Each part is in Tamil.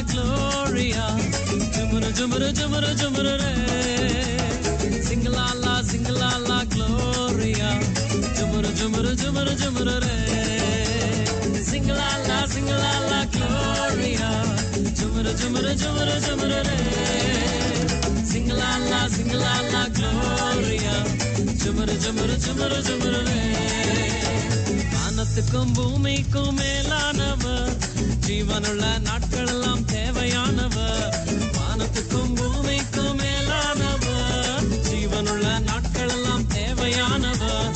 Gloria, jumara jumara jumara jumara re. Singalala singalala Gloria, jumara jumara jumara jumara re. Singalala singalala Gloria, jumara jumara jumara jumara re. Singalala singalala Gloria, jumara jumara jumara jumara re. வானத்துக்கும் பூமிக்கும் மேலானவர், ஜீவனுள்ள நாட்கள் எல்லாம் தேவையானவர். வானத்துக்கும் பூமிக்கும் மேலானவர், ஜீவனுள்ள நாட்கள் எல்லாம் தேவையானவர்.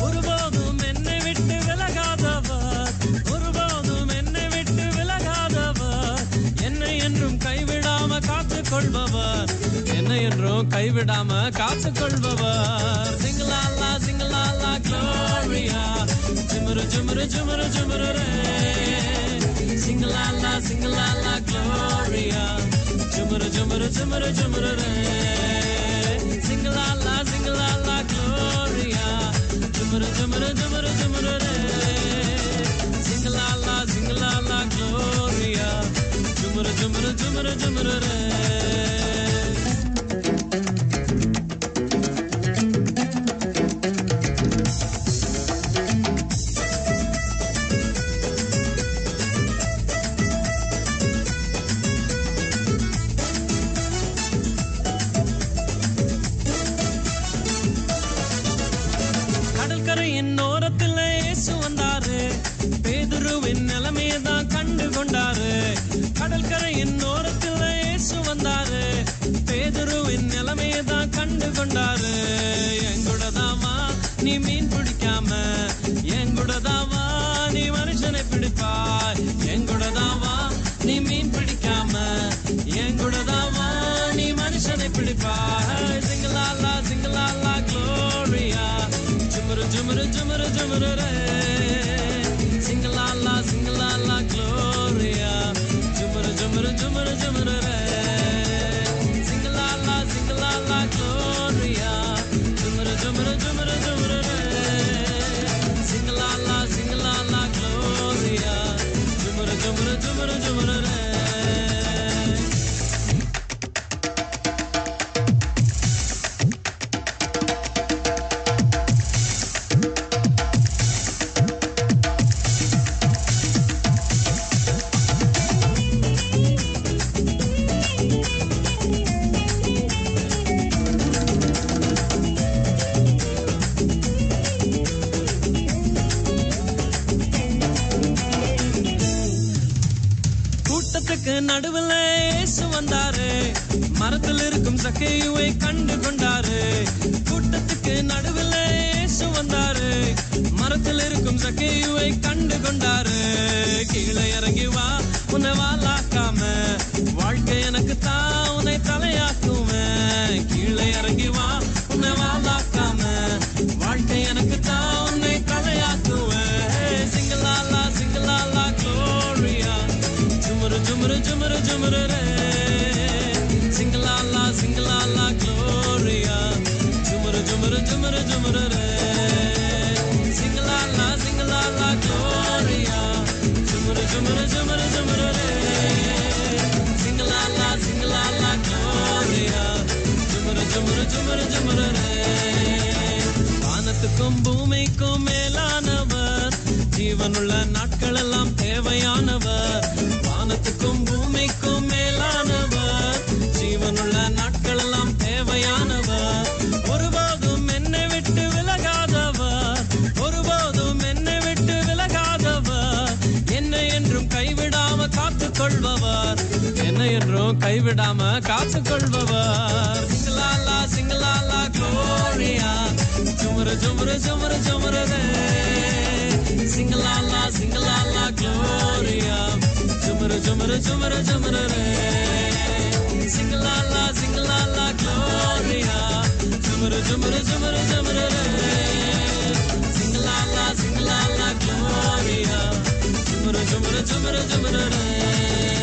ஒருபோதும் என்னை விட்டு விலகாதவர், ஒருபோதும் என்னை விட்டு விலகாதவர். என்னை என்றும் கைவிடாம காத்துக் கொள்பவர், என்னை என்றும் கைவிடாம காத்துக் கொள்பவர். சிங்கலாலா சிங்கலாலா Gloria, jumara jumara jumara jumara re. Singalala singalala Gloria, jumara jumara jumara jumara re. Singalala singalala Gloria, jumara jumara jumara jumara re. Singalala singalala Gloria, jumara jumara jumara jumara re. கடற்கரையின் ஓரத்தில் இயேசு வந்தாரு, பேதுருவின் நிலைமையதான் கண்டு கொண்டாரு. கடற்கரையின் ஓரத்தில் இயேசு வந்தாரு, பேதுருவின் நிலைமையதான் கண்டு கொண்டாரு. எங்கூடதாவா நீ மீன் பிடிக்காம, எங்கூடதாவா நீ மனுஷனை பிடிப்பாய். எங்கூடதாவா நீ மீன் பிடிக்காம, எங்கூடதாவா நீ மனுஷனை பிடிப்பாய். சிங்கலாலா சிங்கலாலா Gloria, jumara jumara jumara jumara re. Singalala singalala Gloria, jumara jumara jumara jumara re. Singalala singalala Gloria, jumara jumara jumara jumara re. Singalala singalala Gloria, jumara jumara jumara jumara re. கூட்டத்துக்கு நடுவில் இயேசு வந்தாரு, மரத்தில் இருக்கும் சக்கேயுவை கண்டு கொண்டாரு. கூட்டத்துக்கு நடுவில் இயேசு வந்தாரு, மரத்தில் இருக்கும் சக்கேயுவை கண்டு கொண்டாரு. கீழே இறங்கி வா உன்னை வாலாக்காம, வாழ்க்கை எனக்கு தான் உன்னை தலையாக்குவேன். கீழே இறங்கி வா உன்னை வாலாக்காம, வாழ்க்கை எனக்கு தான் உன்னை தலையாக்குவேன். சிங்கலாலா சிங்கலாலா Gloria, jumara jumara jumara jumara re. Singalala singalala Gloria, jumara jumara jumara jumara re. Singalala singalala Gloria, jumara jumara jumara jumara re. Singalala singalala Gloria, jumara jumara jumara jumara re. வானத்துக்கும் பூமிக்கும் மேலானவர், ஜீவனுள்ள நாட்கள் எல்லாம் தேவையானவர். வானத்துக்கும் பூமிக்கும் மேலானவர், ஜீவனுள்ள நாட்கள் எல்லாம் தேவையானவர். ஒருபோதும் என்னை விட்டு விலகாதவர், ஒருபோதும் என்னை விட்டு விலகாதவர். என்னை என்றும் கைவிடாம காத்துக் கொள்பவர், என்னை என்றும் கைவிடாம காத்துக் கொள்பவர். சிங்கலாலா சிங்கலாலா Gloria, jumara jumara jumara jumara re. Singalala singalala Gloria, jumara jumara jumara jumara re. Singalala singalala Gloria, jumara jumara jumara jumara re. Singalala singalala Gloria, jumara jumara jumara jumara re.